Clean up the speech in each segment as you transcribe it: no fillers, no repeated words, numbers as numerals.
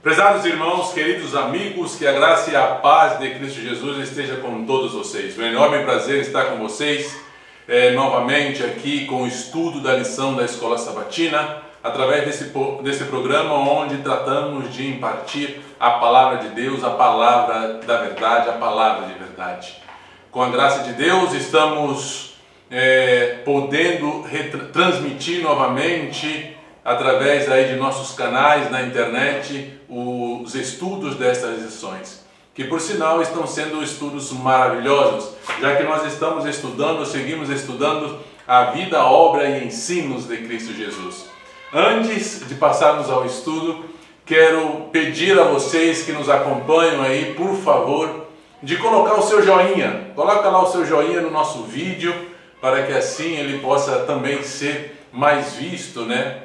Prezados irmãos, queridos amigos, que a graça e a paz de Cristo Jesus esteja com todos vocês. Um enorme prazer estar com vocês novamente aqui com o estudo da lição da Escola Sabatina, através desse programa onde tratamos de impartir a palavra de Deus, a palavra da verdade, a palavra de verdade. Com a graça de Deus estamos podendo transmitir novamente através aí de nossos canais na internet os estudos destas lições, que por sinal estão sendo estudos maravilhosos, já que nós estamos seguimos estudando a vida, a obra e ensinos de Cristo Jesus. Antes de passarmos ao estudo, quero pedir a vocês que nos acompanham aí, por favor, de colocar o seu joinha. Coloca lá o seu joinha no nosso vídeo, para que assim ele possa também ser mais visto, né?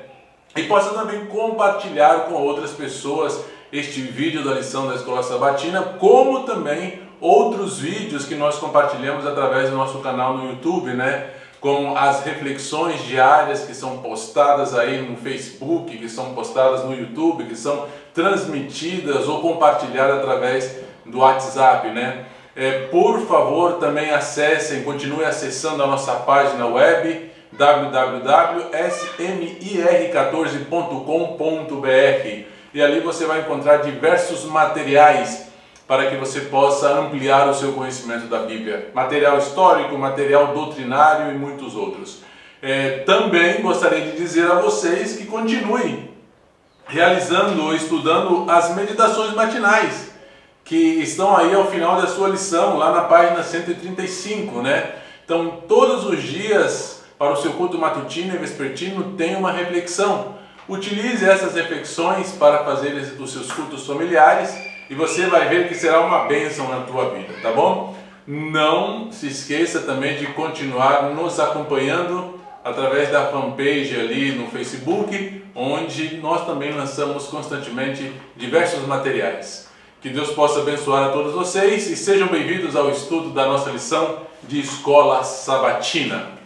E possa também compartilhar com outras pessoas este vídeo da lição da Escola Sabatina, como também outros vídeos que nós compartilhamos através do nosso canal no YouTube, né? Como as reflexões diárias que são postadas aí no Facebook, que são postadas no YouTube, que são transmitidas ou compartilhadas através do WhatsApp, né? Por favor, também acessem, continue acessando a nossa página web www.smir14.com.br, e ali você vai encontrar diversos materiais para que você possa ampliar o seu conhecimento da Bíblia, material histórico, material doutrinário e muitos outros. Também gostaria de dizer a vocês que continuem realizando ou estudando as meditações matinais, que estão aí ao final da sua lição, lá na página 135, né? Então, todos os dias, para o seu culto matutino e vespertino, tem uma reflexão. Utilize essas reflexões para fazer os seus cultos familiares e você vai ver que será uma bênção na tua vida, tá bom? Não se esqueça também de continuar nos acompanhando através da fanpage ali no Facebook, onde nós também lançamos constantemente diversos materiais. Que Deus possa abençoar a todos vocês e sejam bem-vindos ao estudo da nossa lição de Escola Sabatina.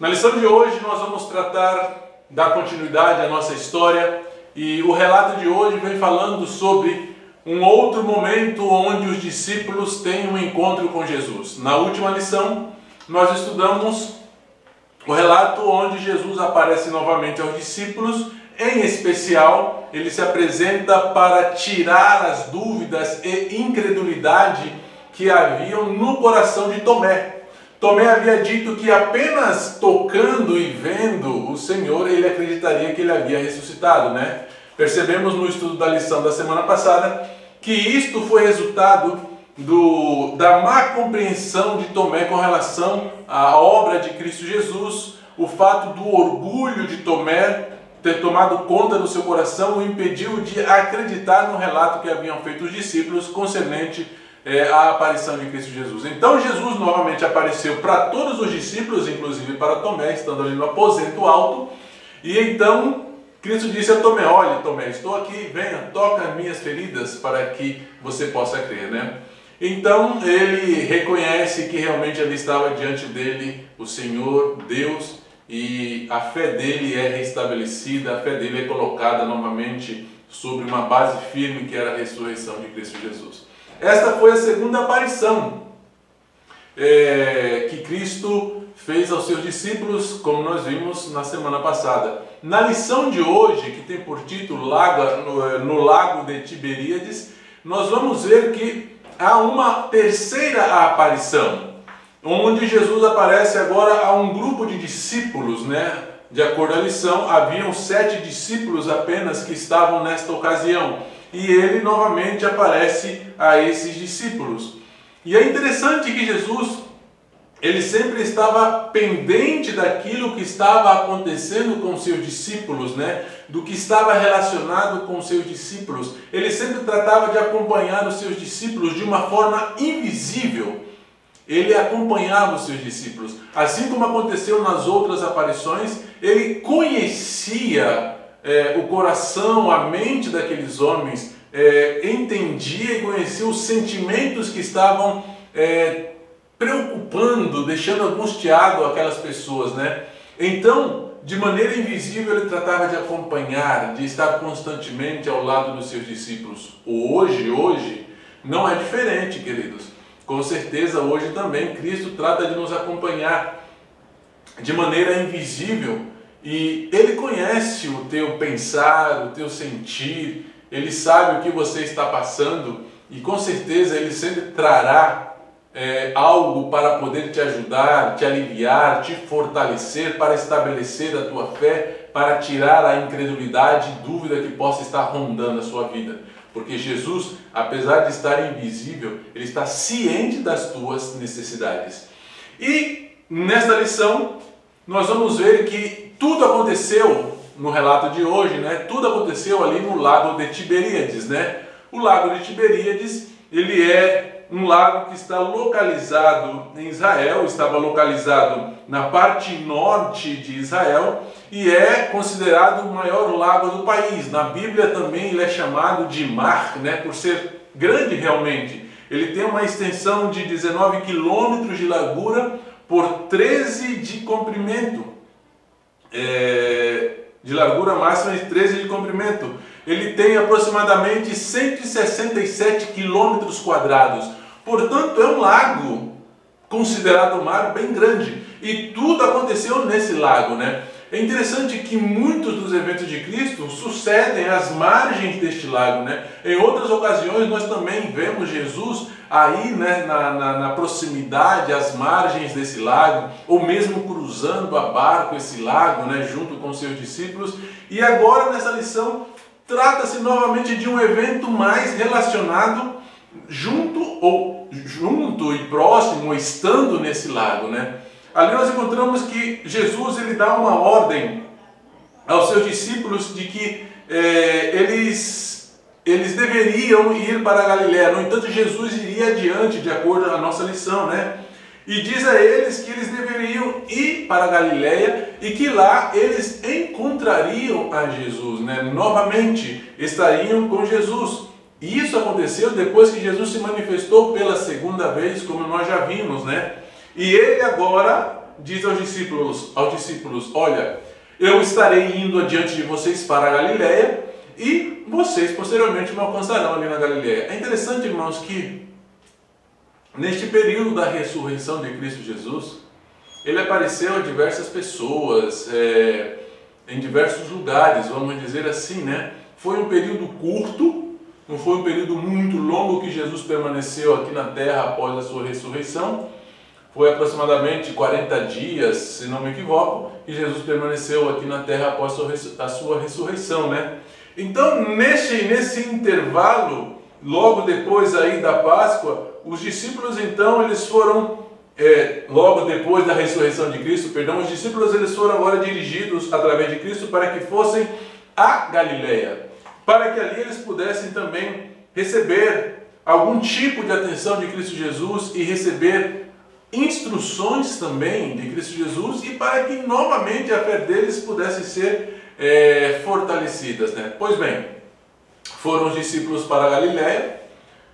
Na lição de hoje nós vamos tratar da continuidade à nossa história, e o relato de hoje vem falando sobre um outro momento onde os discípulos têm um encontro com Jesus. Na última lição nós estudamos o relato onde Jesus aparece novamente aos discípulos. Em especial, ele se apresenta para tirar as dúvidas e incredulidade que haviam no coração de Tomé. Tomé havia dito que apenas tocando e vendo o Senhor, ele acreditaria que ele havia ressuscitado, né? Percebemos no estudo da lição da semana passada que isto foi resultado da má compreensão de Tomé com relação à obra de Cristo Jesus, o fato do orgulho de Tomé ter tomado conta do seu coração o impediu de acreditar no relato que haviam feito os discípulos concernente à aparição de Cristo Jesus. Então Jesus novamente apareceu para todos os discípulos, inclusive para Tomé, estando ali no aposento alto, e então Cristo disse a Tomé: olha, Tomé, estou aqui, venha, toca as minhas feridas para que você possa crer, né? Então ele reconhece que realmente ali estava diante dele o Senhor, Deus, e a fé dele é restabelecida, a fé dele é colocada novamente sobre uma base firme, que era a ressurreição de Cristo Jesus. Esta foi a segunda aparição que Cristo fez aos seus discípulos, como nós vimos na semana passada. Na lição de hoje, que tem por título no Lago de Tiberíades, nós vamos ver que há uma terceira aparição, onde Jesus aparece agora a um grupo de discípulos, né? De acordo com a lição, haviam 7 discípulos apenas que estavam nesta ocasião, e ele novamente aparece a esses discípulos. E é interessante que Jesus, ele sempre estava pendente daquilo que estava acontecendo com seus discípulos, né? Do que estava relacionado com seus discípulos. Ele sempre tratava de acompanhar os seus discípulos de uma forma invisível. Ele acompanhava os seus discípulos. Assim como aconteceu nas outras aparições, ele conhecia o coração, a mente daqueles homens, entendia e conhecia os sentimentos que estavam preocupando, deixando angustiado aquelas pessoas, né? Então, de maneira invisível, ele tratava de acompanhar, de estar constantemente ao lado dos seus discípulos. Hoje, não é diferente, queridos. Com certeza, hoje também, Cristo trata de nos acompanhar de maneira invisível. E Ele conhece o teu pensar, o teu sentir, Ele sabe o que você está passando e com certeza Ele sempre trará algo para poder te ajudar, te aliviar, te fortalecer, para estabelecer a tua fé, para tirar a incredulidade e dúvida que possa estar rondando a sua vida. Porque Jesus, apesar de estar invisível, Ele está ciente das tuas necessidades. E nesta lição, nós vamos ver que tudo aconteceu no relato de hoje, né? Tudo aconteceu ali no lago de Tiberíades, né? O lago de Tiberíades, ele é um lago que está localizado em Israel, estava localizado na parte norte de Israel e é considerado o maior lago do país. Na Bíblia também ele é chamado de mar, né? Por ser grande realmente. Ele tem uma extensão de 19 quilômetros de largura por 13 de comprimento. De largura máxima e 13 de comprimento. Ele tem aproximadamente 167 quilômetros quadrados. Portanto, é um lago considerado mar bem grande. E tudo aconteceu nesse lago, né? É interessante que muitos dos eventos de Cristo sucedem às margens deste lago, né? Em outras ocasiões nós também vemos Jesus aí, né, na proximidade, às margens desse lago, ou mesmo cruzando a barco esse lago, né, junto com seus discípulos. E agora nessa lição trata-se novamente de um evento mais relacionado junto e próximo, estando nesse lago, né? Ali nós encontramos que Jesus ele dá uma ordem aos seus discípulos de que eles deveriam ir para a Galiléia. No entanto, Jesus iria adiante, de acordo com a nossa lição, né? E diz a eles que eles deveriam ir para a Galiléia e que lá eles encontrariam a Jesus, né? Novamente estariam com Jesus. E isso aconteceu depois que Jesus se manifestou pela segunda vez, como nós já vimos, né? E ele agora diz aos discípulos, olha, eu estarei indo adiante de vocês para a Galiléia e vocês posteriormente me alcançarão ali na Galiléia. É interessante, irmãos, que neste período da ressurreição de Cristo Jesus, ele apareceu a diversas pessoas, em diversos lugares, vamos dizer assim, né? Foi um período curto, não foi um período muito longo que Jesus permaneceu aqui na terra após a sua ressurreição. Foi aproximadamente 40 dias, se não me equivoco, que Jesus permaneceu aqui na terra após a sua ressurreição, né? Então, nesse intervalo, logo depois aí da Páscoa, os discípulos então, eles foram, logo depois da ressurreição de Cristo, os discípulos eles foram agora dirigidos através de Cristo para que fossem a Galiléia, para que ali eles pudessem também receber algum tipo de atenção de Cristo Jesus e receber instruções também de Cristo Jesus e para que novamente a fé deles pudesse ser fortalecidas, né? Pois bem, foram os discípulos para a Galiléia.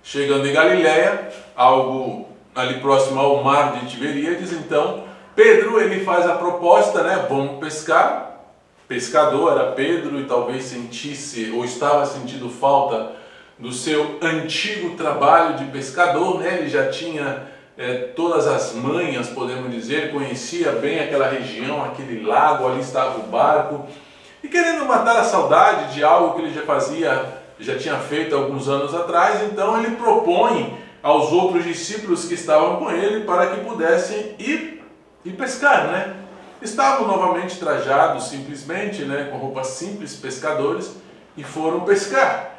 Chegando em Galiléia, algo ali próximo ao mar de Tiberíades, então Pedro ele faz a proposta, né? Vamos pescar. Pescador era Pedro e talvez sentisse ou estava sentindo falta do seu antigo trabalho de pescador, né? Ele já tinha todas as manhas, podemos dizer, conhecia bem aquela região, aquele lago, ali estava o barco, e querendo matar a saudade de algo que ele já tinha feito alguns anos atrás, então ele propõe aos outros discípulos que estavam com ele para que pudessem ir pescar, né? Estavam novamente trajados simplesmente, né, com roupas simples, pescadores, e foram pescar.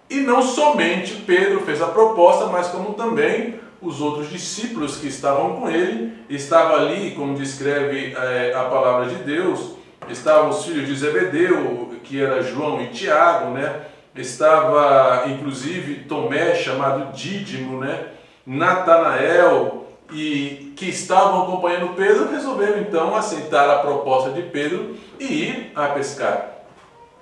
E não somente Pedro fez a proposta, mas como também os outros discípulos que estavam com ele. Estava ali, como descreve a palavra de Deus, estavam os filhos de Zebedeu, que era João e Tiago, né? Estava inclusive Tomé, chamado Dídimo, né? Natanael, e que estavam acompanhando Pedro, resolveram então aceitar a proposta de Pedro e ir a pescar.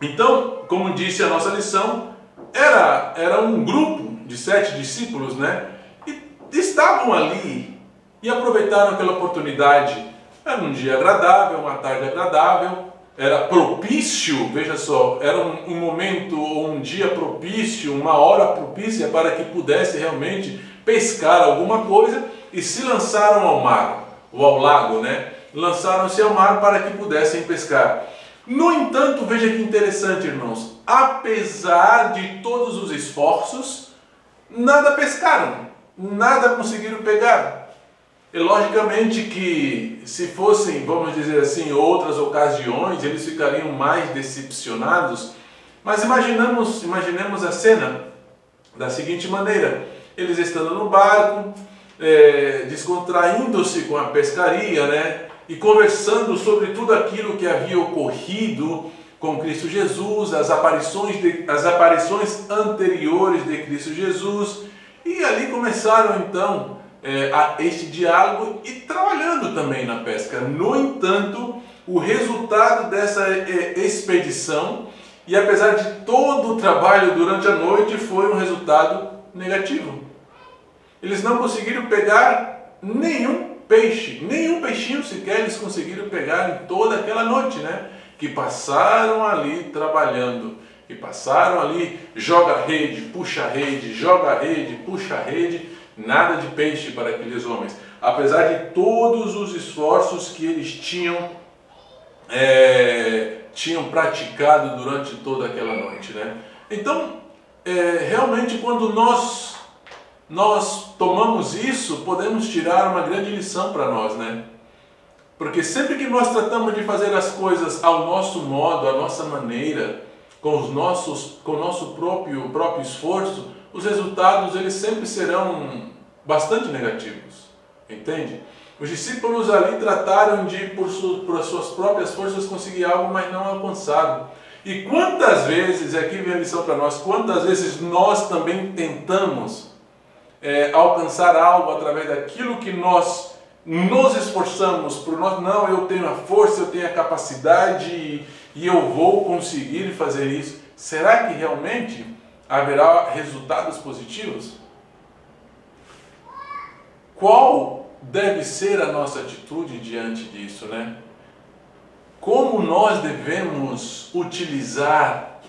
Então, como disse a nossa lição, era um grupo de 7 discípulos, né? E estavam ali e aproveitaram aquela oportunidade Era um dia agradável, uma tarde agradável, era propício, veja só, era um momento ou um dia propício, uma hora propícia para que pudesse realmente pescar alguma coisa, e se lançaram ao mar, ou ao lago, né? Lançaram-se ao mar para que pudessem pescar. No entanto, veja que interessante, irmãos, apesar de todos os esforços, nada pescaram, nada conseguiram pegar. E logicamente que se fossem, vamos dizer assim, outras ocasiões, eles ficariam mais decepcionados, mas imaginemos a cena da seguinte maneira: eles estando no barco, descontraindo-se com a pescaria, né? E conversando sobre tudo aquilo que havia ocorrido com Cristo Jesus, as aparições anteriores de Cristo Jesus, e ali começaram então este diálogo e trabalhando também na pesca. No entanto, o resultado dessa expedição, e apesar de todo o trabalho durante a noite, foi um resultado negativo. Eles não conseguiram pegar nenhum peixinho sequer eles conseguiram pegar em toda aquela noite, né? Que passaram ali trabalhando, que passaram ali, joga rede, puxa rede, joga rede, puxa rede, nada de peixe para aqueles homens, apesar de todos os esforços que eles tinham praticado durante toda aquela noite, né? Então, realmente, quando nós tomamos isso, podemos tirar uma grande lição para nós, né? Porque sempre que nós tratamos de fazer as coisas ao nosso modo, à nossa maneira, com o nosso próprio esforço, os resultados eles sempre serão bastante negativos, entende? Os discípulos ali trataram de, por suas próprias forças, conseguir algo, mas não alcançaram. E quantas vezes, aqui vem a lição para nós, quantas vezes nós também tentamos alcançar algo através daquilo que nós nos esforçamos por nós. Não, eu tenho a força, eu tenho a capacidade e eu vou conseguir fazer isso. Será que realmente haverá resultados positivos? Qual deve ser a nossa atitude diante disso, né? Como nós devemos utilizar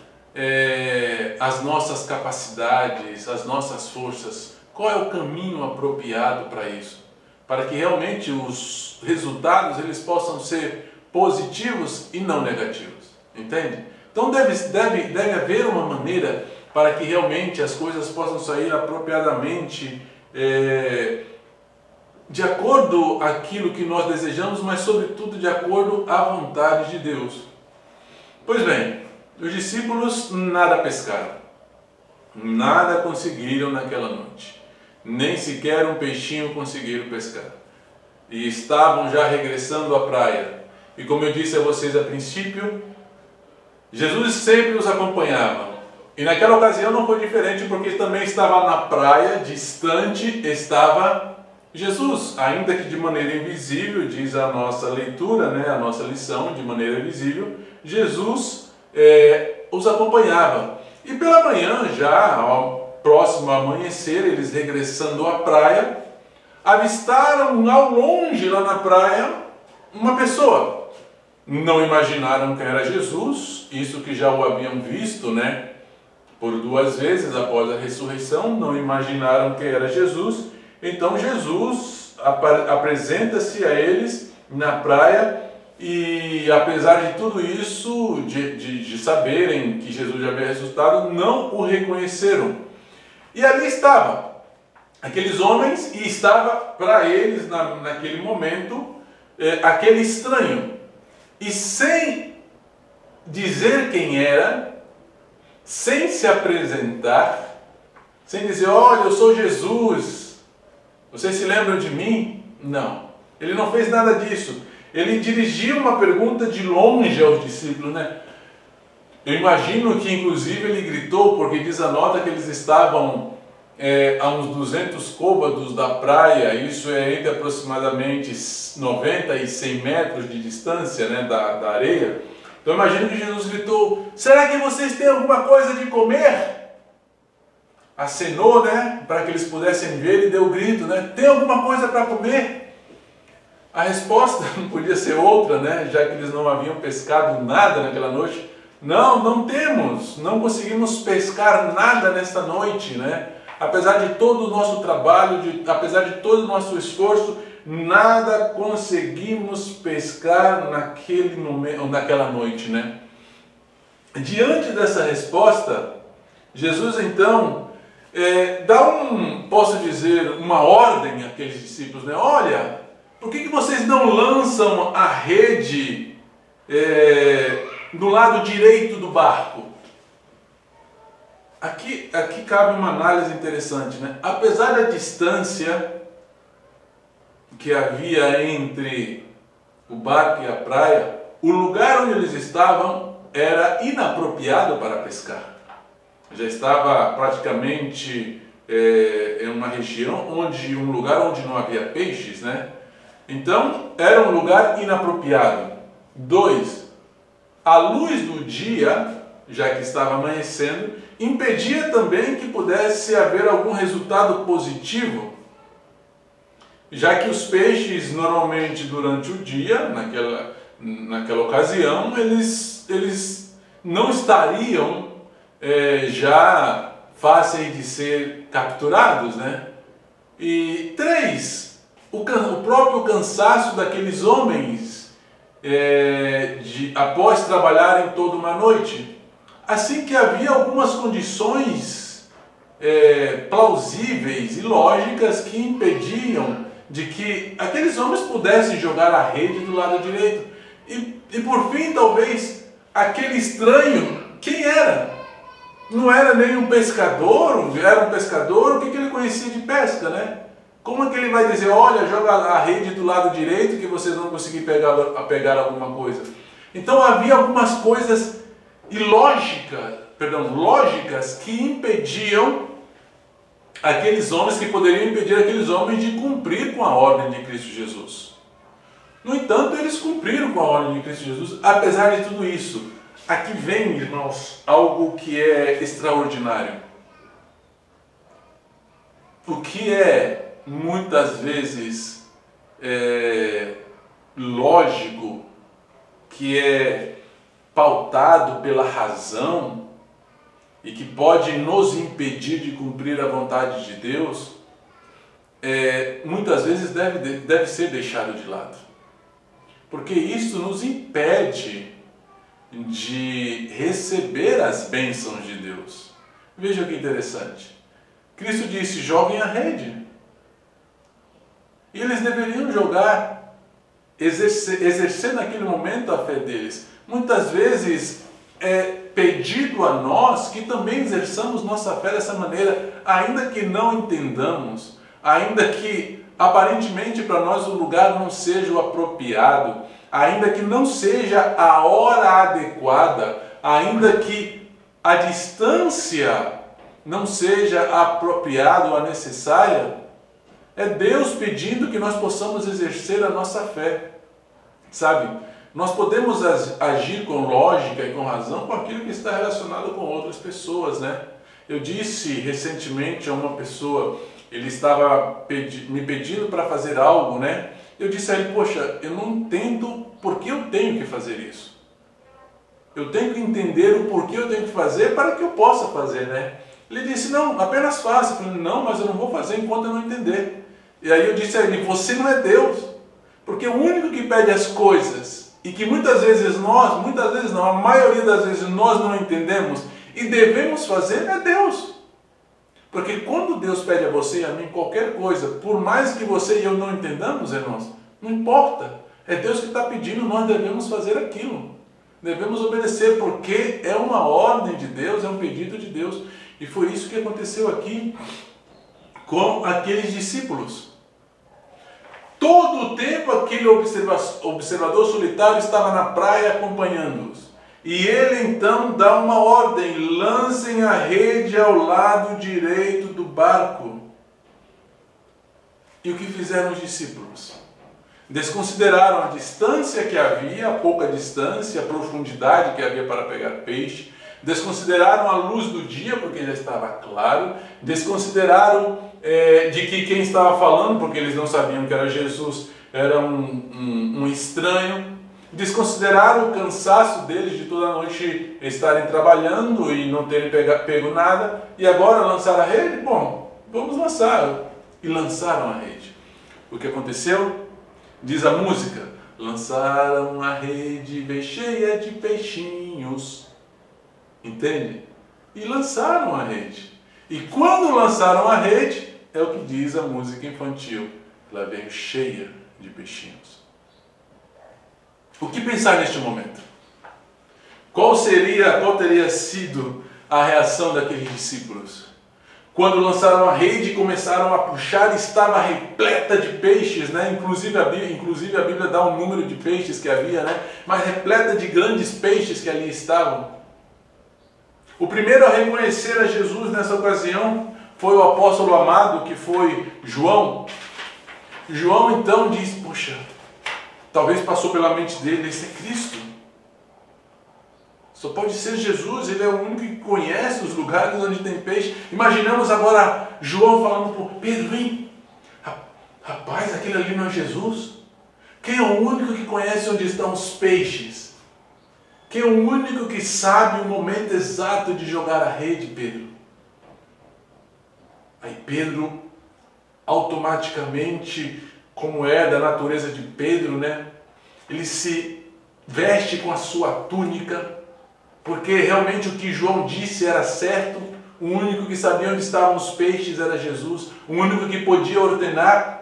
as nossas capacidades, as nossas forças? Qual é o caminho apropriado para isso? Para que realmente os resultados eles possam ser positivos e não negativos, entende? Então deve haver uma maneira para que realmente as coisas possam sair apropriadamente, de acordo com aquilo que nós desejamos, mas sobretudo de acordo à vontade de Deus. Pois bem, os discípulos nada pescaram, nada conseguiram naquela noite, nem sequer um peixinho conseguiram pescar, e estavam já regressando à praia. E como eu disse a vocês a princípio, Jesus sempre os acompanhava, e naquela ocasião não foi diferente, porque também estava na praia, distante, estava Jesus, ainda que de maneira invisível, diz a nossa leitura, né, a nossa lição, de maneira visível, Jesus os acompanhava. E pela manhã, já ao próximo amanhecer, eles regressando à praia, avistaram ao longe, lá na praia, uma pessoa. Não imaginaram que era Jesus, isso que já o haviam visto, né, por 2 vezes após a ressurreição, não imaginaram que era Jesus. Então Jesus apresenta-se a eles na praia, e apesar de tudo isso, de saberem que Jesus já havia ressuscitado, não o reconheceram. E ali estava aqueles homens, e estava para eles naquele momento aquele estranho, e sem dizer quem era, sem se apresentar, sem dizer: olha, eu sou Jesus, vocês se lembram de mim? Não, ele não fez nada disso. Ele dirigiu uma pergunta de longe aos discípulos, né? Eu imagino que inclusive ele gritou, porque diz a nota que eles estavam a uns 200 côvados da praia, isso é entre aproximadamente 90 e 100 metros de distância, né, da areia. Então eu imagino que Jesus gritou: será que vocês têm alguma coisa de comer? Acenou, né, para que eles pudessem ver, e deu o grito, né: tem alguma coisa para comer? A resposta não podia ser outra, né? Já que eles não haviam pescado nada naquela noite. Não temos, não conseguimos pescar nada nesta noite, né? Apesar de todo o nosso trabalho, apesar de todo o nosso esforço, nada conseguimos pescar naquele momento, naquela noite, né? Diante dessa resposta, Jesus então dá posso dizer, uma ordem àqueles discípulos, né? Olha, por que vocês não lançam a rede do lado direito do barco? Aqui cabe uma análise interessante, né? Apesar da distância que havia entre o barco e a praia, o lugar onde eles estavam era inapropriado para pescar. Já estava praticamente em uma região um lugar onde não havia peixes, né? Então era um lugar inapropriado. 2, a luz do dia, já que estava amanhecendo, impedia também que pudesse haver algum resultado positivo, já que os peixes normalmente durante o dia, naquela ocasião, eles não estariam já fáceis de ser capturados, né? E 3, o próprio cansaço daqueles homens após trabalharem toda uma noite. Assim que havia algumas condições plausíveis e lógicas que impediam de que aqueles homens pudessem jogar a rede do lado direito. E por fim, talvez, aquele estranho, quem era? Não era nem um pescador, era um pescador, o que ele conhecia de pesca, né? Como é que ele vai dizer, olha, joga a rede do lado direito que vocês vão conseguir pegar alguma coisa? Então havia algumas coisas lógicas que impediam aqueles homens, que poderiam impedir aqueles homens de cumprir com a ordem de Cristo Jesus. No entanto, eles cumpriram com a ordem de Cristo Jesus, apesar de tudo isso. Aqui vem, irmãos, algo que é extraordinário. O que é, muitas vezes, lógico, que é pautado pela razão e que pode nos impedir de cumprir a vontade de Deus, muitas vezes deve ser deixado de lado. Porque isso nos impede de receber as bênçãos de Deus. Veja que interessante. Cristo disse, joguem a rede. E eles deveriam jogar, exercer naquele momento a fé deles. Muitas vezes é pedido a nós que também exerçamos nossa fé dessa maneira, ainda que não entendamos, ainda que aparentemente para nós o lugar não seja o apropriado, ainda que não seja a hora adequada, ainda que a distância não seja apropriada ou a necessária, é Deus pedindo que nós possamos exercer a nossa fé, sabe? Nós podemos agir com lógica e com razão com aquilo que está relacionado com outras pessoas, né? Eu disse recentemente a uma pessoa, ele estava me pedindo para fazer algo, né? Eu disse a ele, poxa, eu não entendo por que eu tenho que fazer isso. Eu tenho que entender o porquê eu tenho que fazer para que eu possa fazer, né? Ele disse, não, apenas faça. Eu falei, não, mas eu não vou fazer enquanto eu não entender. E aí eu disse a ele, você não é Deus. Porque o único que pede as coisas, e que muitas vezes não, a maioria das vezes nós não entendemos e devemos fazer, é Deus. Porque quando Deus pede a você e a mim qualquer coisa, por mais que você e eu não entendamos, irmãos, não importa. É Deus que está pedindo, nós devemos fazer aquilo. Devemos obedecer, porque é uma ordem de Deus, é um pedido de Deus. E foi isso que aconteceu aqui com aqueles discípulos. Todo o tempo aquele observador solitário estava na praia acompanhando-os. E ele então dá uma ordem, lancem a rede ao lado direito do barco. E o que fizeram os discípulos? Desconsideraram a distância que havia, a pouca distância, a profundidade que havia para pegar peixe. Desconsideraram a luz do dia, porque já estava claro. Desconsideraram de que quem estava falando, porque eles não sabiam que era Jesus, era um estranho. Desconsideraram o cansaço deles de toda a noite estarem trabalhando e não terem pego nada, e agora lançaram a rede? Bom, vamos lançar. E lançaram a rede. O que aconteceu? Diz a música: lançaram a rede bem cheia de peixinhos. Entende? E lançaram a rede. E quando lançaram a rede, é o que diz a música infantil: ela veio cheia de peixinhos. O que pensar neste momento? Qual teria sido a reação daqueles discípulos? Quando lançaram a rede e começaram a puxar, estava repleta de peixes, né? Inclusive a Bíblia dá um número de peixes que havia, né? Mas repleta de grandes peixes que ali estavam. O primeiro a reconhecer a Jesus nessa ocasião foi o apóstolo amado, que foi João. João então diz: poxa, talvez passou pela mente dele, esse é Cristo. Só pode ser Jesus, ele é o único que conhece os lugares onde tem peixe. Imaginamos agora João falando para Pedro: vem, rapaz, aquele ali não é Jesus? Quem é o único que conhece onde estão os peixes? Quem é o único que sabe o momento exato de jogar a rede, Pedro? Aí Pedro, automaticamente, como é da natureza de Pedro, né? Ele se veste com a sua túnica, porque realmente o que João disse era certo. O único que sabia onde estavam os peixes era Jesus. O único que podia ordenar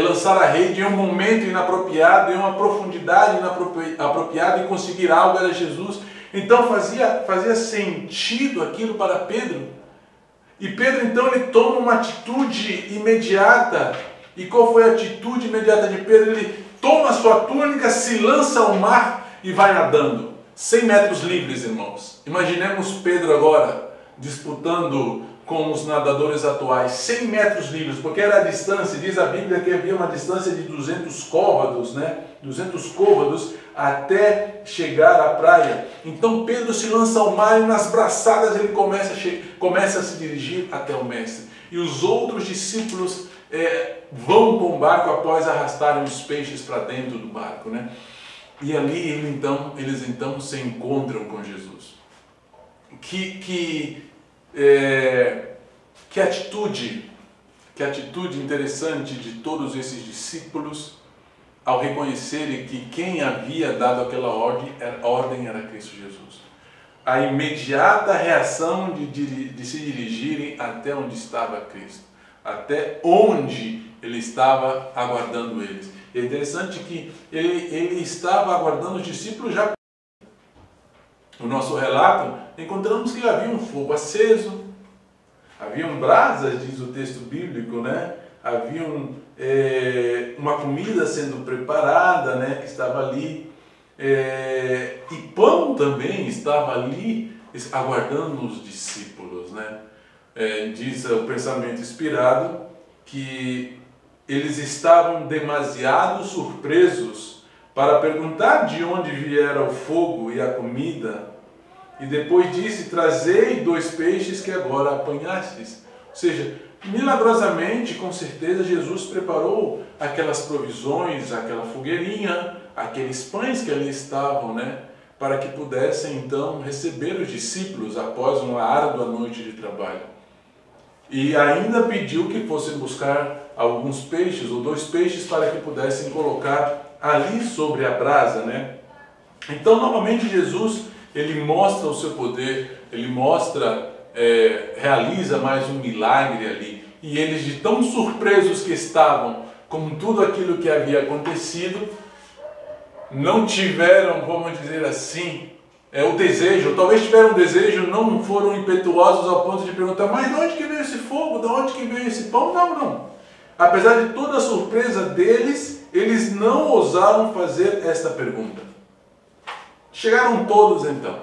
lançar a rede em um momento inapropriado, em uma profundidade inapropriada, e conseguir algo era Jesus. Então fazia sentido aquilo para Pedro. E Pedro então ele toma uma atitude imediata. E qual foi a atitude imediata de Pedro? Ele toma a sua túnica, se lança ao mar e vai nadando. 100 metros livres, irmãos. Imaginemos Pedro agora disputando com os nadadores atuais. 100 metros livres, porque era a distância, diz a Bíblia que havia uma distância de 200 côvados, né? 200 côvados até chegar à praia. Então Pedro se lança ao mar e nas braçadas ele começa a se dirigir até o mestre. E os outros discípulos vão com o barco após arrastarem os peixes para dentro do barco, né? E ali eles então se encontram com Jesus. Que atitude interessante de todos esses discípulos ao reconhecerem que quem havia dado aquela ordem era Cristo Jesus. A imediata reação de se dirigirem até onde estava Cristo, até onde ele estava aguardando eles. É interessante que ele estava aguardando os discípulos já. No nosso relato, encontramos que havia um fogo aceso, haviam brasas, diz o texto bíblico, né? Havia uma comida sendo preparada, né? Que estava ali, e pão também estava ali, aguardando os discípulos, né? Diz o pensamento inspirado que eles estavam demasiado surpresos para perguntar de onde viera o fogo e a comida, e depois disse: trazei 2 peixes que agora apanhastes. Ou seja, milagrosamente, com certeza, Jesus preparou aquelas provisões, aquela fogueirinha, aqueles pães que ali estavam, né, para que pudessem então receber os discípulos após uma árdua noite de trabalho. E ainda pediu que fossem buscar alguns peixes, ou 2 peixes, para que pudessem colocar ali sobre a brasa, né? Então, novamente, Jesus, ele mostra o seu poder, ele realiza mais um milagre ali. E eles, de tão surpresos que estavam com tudo aquilo que havia acontecido, não tiveram, vamos dizer assim, o desejo, talvez tiveram um desejo, não foram impetuosos ao ponto de perguntar: mas de onde que veio esse fogo? De onde que veio esse pão? Não. Apesar de toda a surpresa deles, eles não ousaram fazer esta pergunta. Chegaram todos então.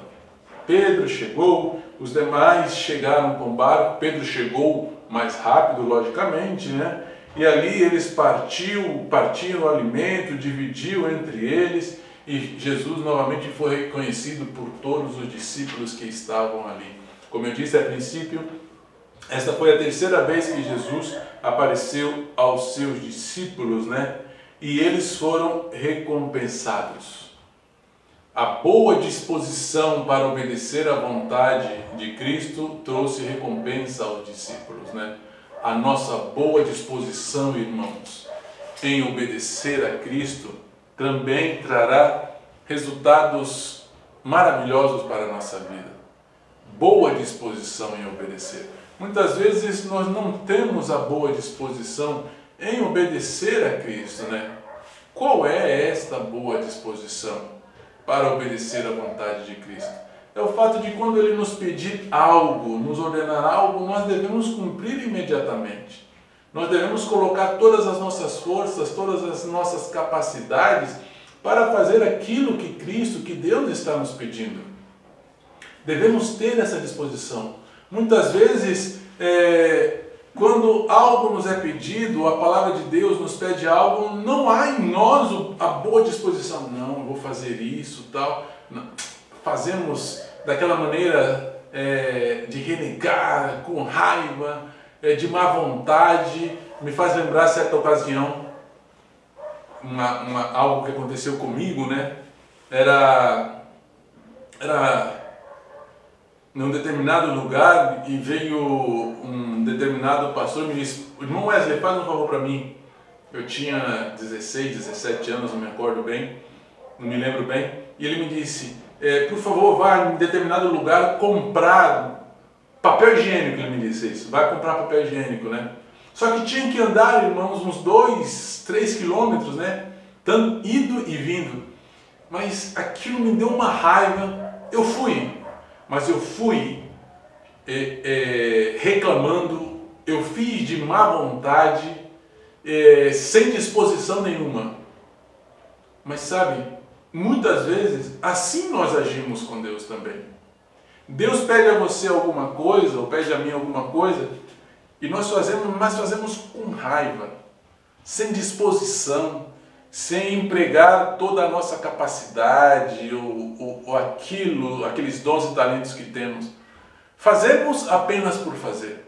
Pedro chegou, os demais chegaram com o barco. Pedro chegou mais rápido, logicamente, né? E ali eles partiam o alimento, dividiu entre eles, e Jesus novamente foi reconhecido por todos os discípulos que estavam ali. Como eu disse a princípio, Esta foi a terceira vez que Jesus apareceu aos seus discípulos, né? E eles foram recompensados. A boa disposição para obedecer à vontade de Cristo trouxe recompensa aos discípulos, né? A nossa boa disposição, irmãos, em obedecer a Cristo também trará resultados maravilhosos para a nossa vida. Boa disposição em obedecer. Muitas vezes nós não temos a boa disposição em obedecer a Cristo, né? Qual é esta boa disposição para obedecer à vontade de Cristo? É o fato de quando Ele nos pedir algo, nos ordenar algo, nós devemos cumprir imediatamente. Nós devemos colocar todas as nossas forças, todas as nossas capacidades para fazer aquilo que Cristo, que Deus está nos pedindo. Devemos ter essa disposição. Muitas vezes, quando algo nos é pedido, a palavra de Deus nos pede algo, não há em nós a boa disposição. Não, eu vou fazer isso, tal. Não. Fazemos daquela maneira de renegar, com raiva, de má vontade. Me faz lembrar certa ocasião, algo que aconteceu comigo, né? Era num determinado lugar e veio um determinado pastor e me disse: irmão Wesley, faz um favor para mim. Eu tinha 16, 17 anos, não me acordo bem, não me lembro bem. E ele me disse: por favor, vá em determinado lugar comprar papel higiênico. Ele me disse isso, vai comprar papel higiênico, né? Só que tinha que andar, irmãos, uns 2, 3 quilômetros, né? Tanto indo e vindo. Mas aquilo me deu uma raiva. Eu fui. Mas eu fui reclamando, eu fiz de má vontade, sem disposição nenhuma. Mas sabe, muitas vezes assim nós agimos com Deus também. Deus pede a você alguma coisa, ou pede a mim alguma coisa, e nós fazemos com raiva, sem disposição, sem empregar toda a nossa capacidade ou aqueles dons e talentos que temos. Fazemos apenas por fazer.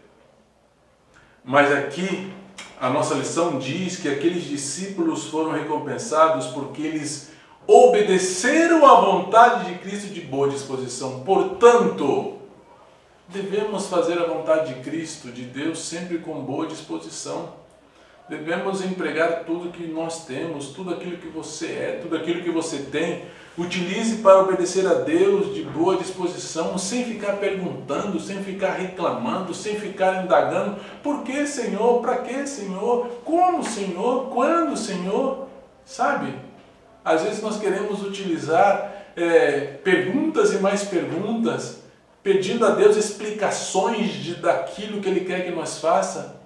Mas aqui a nossa lição diz que aqueles discípulos foram recompensados porque eles obedeceram à vontade de Cristo de boa disposição. Portanto, devemos fazer a vontade de Cristo, de Deus, sempre com boa disposição. Devemos empregar tudo que nós temos, tudo aquilo que você é, tudo aquilo que você tem. Utilize para obedecer a Deus de boa disposição, sem ficar perguntando, sem ficar reclamando, sem ficar indagando. Por que, Senhor? Para que, Senhor? Como, Senhor? Quando, Senhor? Sabe? Às vezes nós queremos utilizar perguntas e mais perguntas, pedindo a Deus explicações daquilo que Ele quer que nós faça.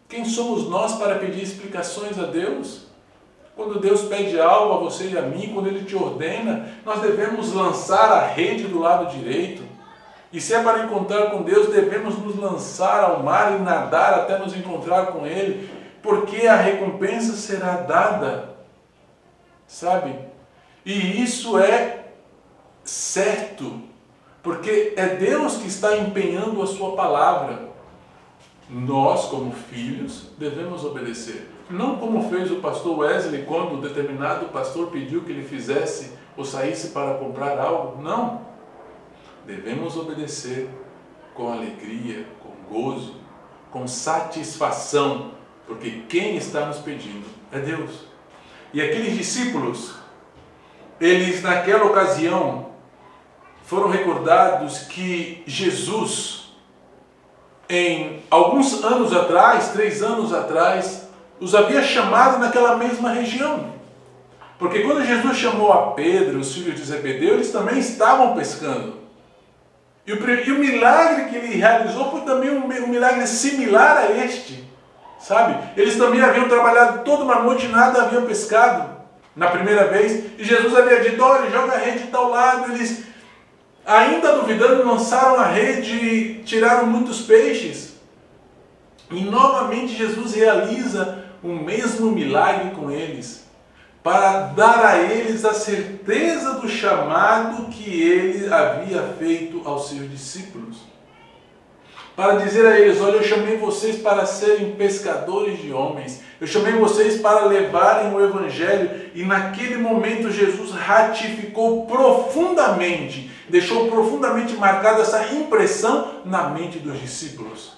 Quem somos nós para pedir explicações a Deus? Quando Deus pede algo a você e a mim, quando Ele te ordena, nós devemos lançar a rede do lado direito. E se é para encontrar com Deus, devemos nos lançar ao mar e nadar até nos encontrar com Ele, porque a recompensa será dada. Sabe? E isso é certo, porque é Deus que está empenhando a sua palavra. Nós, como filhos, devemos obedecer. Não como fez o pastor Wesley quando um determinado pastor pediu que ele fizesse ou saísse para comprar algo. Não. Devemos obedecer com alegria, com gozo, com satisfação, porque quem está nos pedindo é Deus. E aqueles discípulos, eles naquela ocasião foram recordados que Jesus, em alguns anos atrás, 3 anos atrás, os havia chamado naquela mesma região. Porque quando Jesus chamou a Pedro, os filhos de Zebedeu, eles também estavam pescando. E o milagre que ele realizou foi também um milagre similar a este. Sabe? Eles também haviam trabalhado toda uma noite e nada haviam pescado na primeira vez. E Jesus havia dito: olha, joga a rede de tal lado. Eles, ainda duvidando, lançaram a rede e tiraram muitos peixes. E novamente Jesus realiza o mesmo milagre com eles, para dar a eles a certeza do chamado que ele havia feito aos seus discípulos. para dizer a eles: olha, eu chamei vocês para serem pescadores de homens, eu chamei vocês para levarem o Evangelho. E naquele momento Jesus ratificou profundamente, deixou profundamente marcada essa impressão na mente dos discípulos,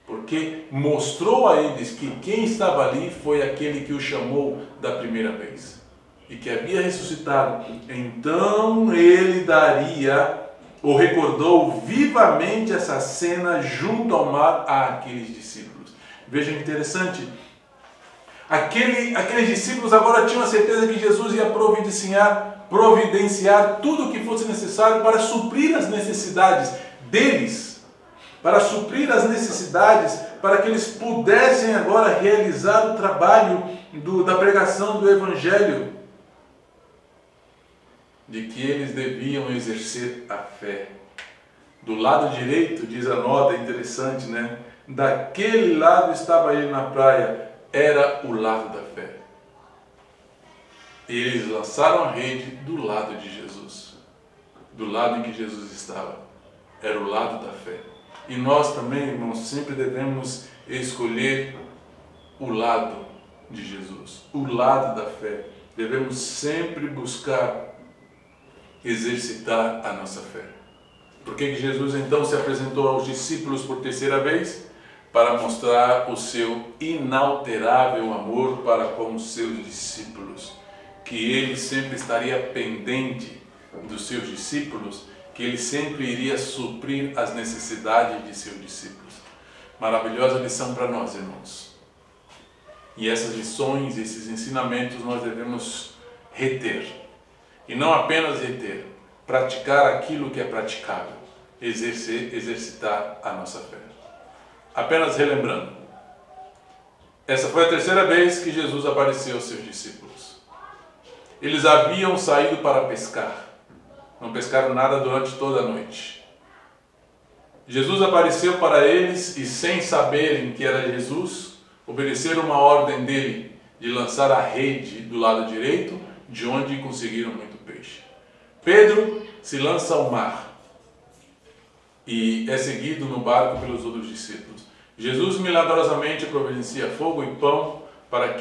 porque mostrou a eles que quem estava ali foi aquele que o chamou da primeira vez e que havia ressuscitado. Então ele daria, ou recordou vivamente essa cena junto ao mar àqueles discípulos. Veja que interessante, aqueles discípulos agora tinham a certeza que Jesus ia providenciar tudo o que fosse necessário para suprir as necessidades deles, para suprir as necessidades, para que eles pudessem agora realizar o trabalho da pregação do Evangelho, de que eles deviam exercer a fé. Do lado direito, diz a nota, interessante, né? Daquele lado estava ele na praia, era o lado da fé. Eles lançaram a rede do lado de Jesus, do lado em que Jesus estava, era o lado da fé. E nós também, irmãos, sempre devemos escolher o lado de Jesus, o lado da fé. Devemos sempre buscar exercitar a nossa fé. Por que Jesus então se apresentou aos discípulos por terceira vez? Para mostrar o seu inalterável amor para com os seus discípulos, que ele sempre estaria pendente dos seus discípulos, que ele sempre iria suprir as necessidades de seus discípulos. Maravilhosa lição para nós, irmãos. E essas lições, esses ensinamentos nós devemos reter. E não apenas reter, praticar aquilo que é praticável, exercitar a nossa fé. Apenas relembrando, essa foi a terceira vez que Jesus apareceu aos seus discípulos. Eles haviam saído para pescar, não pescaram nada durante toda a noite. Jesus apareceu para eles e, sem saberem que era Jesus, obedeceram uma ordem dele de lançar a rede do lado direito, de onde conseguiram muito peixe. Pedro se lança ao mar e é seguido no barco pelos outros discípulos. Jesus milagrosamente providencia fogo e pão para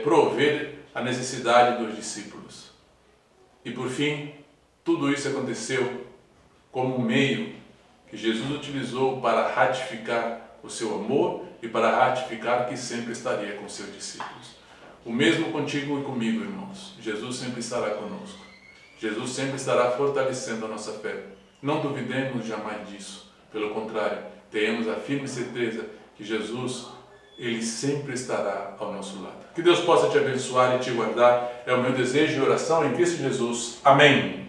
prover a necessidade dos discípulos. E por fim, tudo isso aconteceu como um meio que Jesus utilizou para ratificar o seu amor e para ratificar que sempre estaria com seus discípulos. O mesmo contigo e comigo, irmãos. Jesus sempre estará conosco. Jesus sempre estará fortalecendo a nossa fé. Não duvidemos jamais disso. Pelo contrário, tenhamos a firme certeza que Jesus, ele sempre estará ao nosso lado. Que Deus possa te abençoar e te guardar. É o meu desejo e oração em Cristo Jesus. Amém.